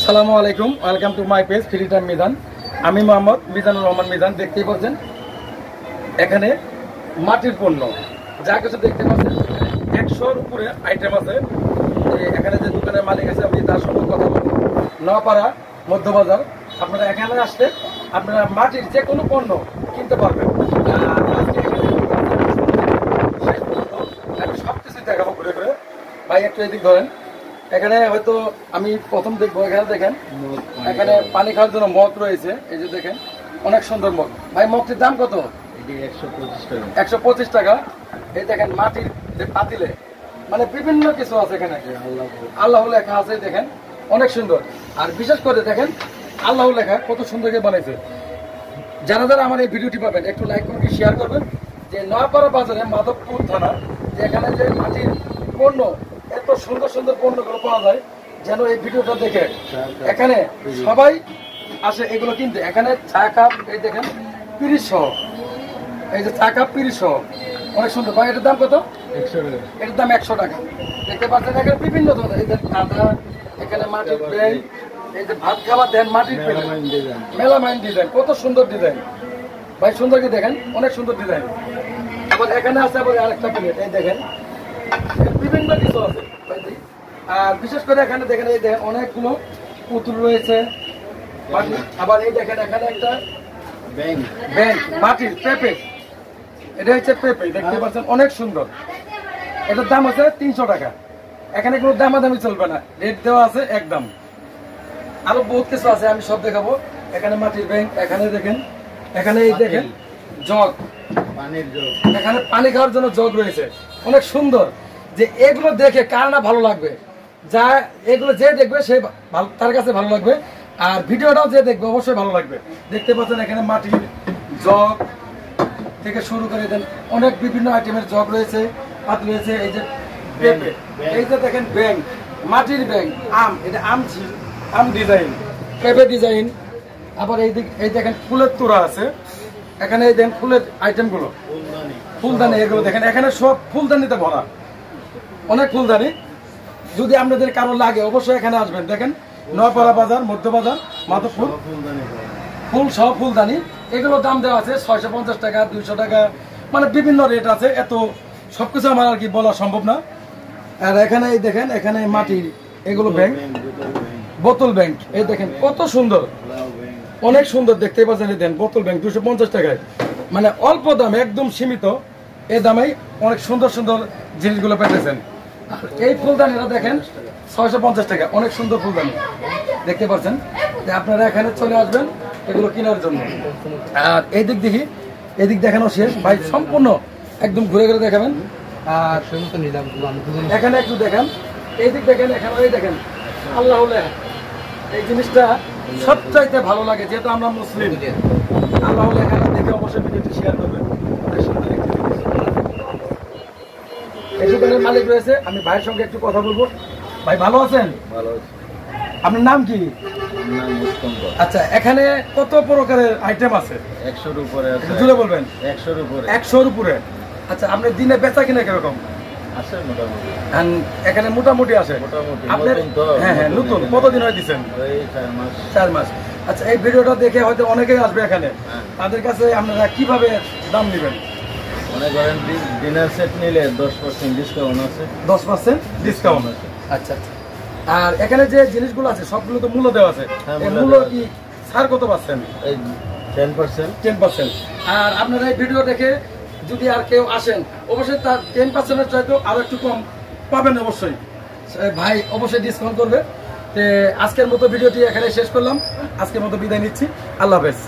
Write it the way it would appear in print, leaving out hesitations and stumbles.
আসসালামু আলাইকুম, welcome to my page free time Mizan. আমি মোহাম্মদ মিজানুর রহমান মিজান। দেখতেই পাচ্ছেন এখানে মাটির পণ্য যা কিছু দেখতে পাচ্ছেন 100-র উপরে আইটেম আছে। এখানে যে দোকানের মালিক আছে আমি তার সঙ্গে কথা বলবো। নওপাড়া মধ্যবাজার, আপনারা এখানে আসলে আপনারা মাটির যে কোনো পণ্য কিনতে পারবেন। আমি সব কিছুই দেখাবো ঘুরে ঘুরে। ভাই একটু এদিক ধরেন। এখানে হয়তো আমি প্রথম দেখবো, এখানে দেখেন এখানে পানি খাওয়ার জন্য মগ রয়েছে। এই যে দেখেন অনেক সুন্দর মগ। ভাই মগটির দাম কত? 125 টাকা। এই দেখেন মাটির যে পাতিলে মানে বিভিন্ন কিছু আছে এখানে, আল্লাহ লেখা আছে দেখেন, অনেক সুন্দর। আর বিশেষ করে দেখেন আল্লাহ লেখা কত সুন্দর করে বানাইছে। যারা যারা আমার এই ভিডিওটি পাবেন একটু লাইক করবেন, শেয়ার করবেন। যে নয়াপাড়া বাজারে মাধবপুর থানা, যেখানে যে মাটির পণ্য এত সুন্দর সুন্দর পণ্যগুলো পাওয়া যায়, যেন এই ভিডিওটা দেখে এখানে সবাই আসে এগুলো কিনতে। এখানে চা কাপ এই দেখেন 30 এই যে চা কাপ 30 অনেক সুন্দর। ভাই এটার দাম কত? 100 টাকা। এটার দাম 100 টাকা। দেখতে পাচ্ছেন এখানে বিভিন্ন ধরনের, এই যে আদা, এখানে মাটির ব্যাগ, এই যে ভাত খাবার দেন মাটির মেলামাইন ডিজাইন, কত সুন্দর ডিজাইন। ভাই সুন্দর কি দেখেন, অনেক সুন্দর ডিজাইন। আবার এখানে আছে আবার আরেকটা প্লেট, এই দেখেন বিভিন্ন কিছু আছে। আর বিশেষ করে এখানে দেখেন এই দেখেন অনেকগুলো পুতুল রয়েছে। আবার এই দেখেন এখানে একটা ব্যাংক মাটির পেঁপে, এটা হচ্ছে পেঁপে, দেখতে পাচ্ছেন অনেক সুন্দর। এটার দাম আছে 300 টাকা। এখানে কোনো দামাদামি চলবে না, রেট দেওয়া আছে একদম। আরো বহুত কিছু আছে, আমি সব দেখাবো। এখানে মাটির ব্যাংক, এখানে দেখেন এখানে এই দেখেন জগ, পানির জগ, এখানে পানি খাওয়ার জন্য জগ রয়েছে, অনেক সুন্দর। যে এগুলো দেখে কার না ভালো লাগবে, যা এগুলো যে দেখবে সে তার কাছে ভালো লাগবে। আর ভিডিওটাও যে দেখবে অবশ্যই ভালো লাগবে। দেখতে পাচ্ছেন এখানে মাটির জগ থেকে শুরু করে দেন অনেক বিভিন্ন আইটেমের জগ রয়েছে, পাত রয়েছে। এই যে পেঁপে, এই যে দেখেন ব্যাংক, মাটির ব্যাংক, আম, এটা আম ডিজাইন, পেঁপে ডিজাইন। আবার এই দেখেন ফুলের তোড়া আছে। এখানে এই দেখেন ফুলের আইটেমগুলো, ফুলদানি, এগুলো দেখেন এখানে সব ফুলদানিতে ভরা, অনেক ফুলদানি। যদি আপনাদের কারো লাগে অবশ্যই এখানে আসবেন। দেখেন নয়াপাড়া বাজার, মধ্যবাজার, মাধবপুর, ফুল সহ ফুলদানি। এগুলোর দাম দেওয়া আছে 650 টাকা, 200 টাকা, মানে বিভিন্ন রেট আছে। এত সবকিছু আমার আর কি বলা সম্ভব না। আর এখানে এই দেখেন এখানে মাটির এগুলো ব্যাংক, বোতল ব্যাংক, এই দেখেন কত সুন্দর, অনেক সুন্দর দেখতে পাচ্ছেন। এই দেন বোতল ব্যাংক 250 টাকায়, মানে অল্প দামে একদম সীমিত এই দামেই অনেক সুন্দর সুন্দর জিনিসগুলো পেতেছেন। এই ফুলদানিটা দেখেন 650 টাকা, অনেক সুন্দর ফুলদানি দেখতে পাচ্ছেন। আপনারা এখানে চলে আসবেন এগুলো কেনার জন্য। আর এই দিক দেখি, এদিক দেখানো শেষ ভাই, সম্পূর্ণ একদম ঘুরে ঘুরে দেখাবেন। আর এখানে একটু দেখেন, এই দিক দেখেন, এখানে এই দেখেন আল্লাহ, এই জিনিসটা সবচাইতে ভালো লাগে, যেহেতু আমরা মুসলিম। আল্লাহ এখানে দেখে অবশ্যই ভিডিওটি শেয়ার করবেন। এই দোকানের মালিক রয়েছে, আমি ভাইয়ের সঙ্গে একটু কথা বলবো। ভাই ভালো আছেন? ভালো আছি। আপনার নাম কি? আচ্ছা, এখানে কত প্রকারের আইটেম আছে? 100-র উপরে আছে। জুড়ে বলবেন। 100-র উপরে। 100-র উপরে। আচ্ছা, আপনার দিনে বেচা কিনা কিরকম আছে? মোটামুটি। এখানে মোটামুটি আছে। আপনার হ্যাঁ হ্যাঁ নতুন, কতদিন হয়ে দিচ্ছেন? 4 মাস। আচ্ছা, এই ভিডিওটা দেখে হয়তো অনেকেই আসবে এখানে, তাদের কাছে আপনারা কিভাবে দাম নেবেন? মনে করেন ডিনার সেট নিলে 10% ডিসকাউন্ট আছে। 10% ডিসকাউন্ট আছে। আচ্ছা, আর এখানে যে জিনিসগুলো আছে সবগুলো তো মূল্য দেওয়া আছে, এই মূল্য কি ছাড় কত পাচ্ছেন? 10%। আর আপনারা এই ভিডিও দেখে যদি আর কেউ আসেন অবশ্যই তার 10%-এর চাইতেও আরো একটু কম পাবেন অবশ্যই। ভাই অবশ্যই ডিসকাউন্ট করবে। আজকের মতো ভিডিওটি এখানে শেষ করলাম। আজকের মতো বিদায় নিচ্ছি। আল্লাহ হাফেজ।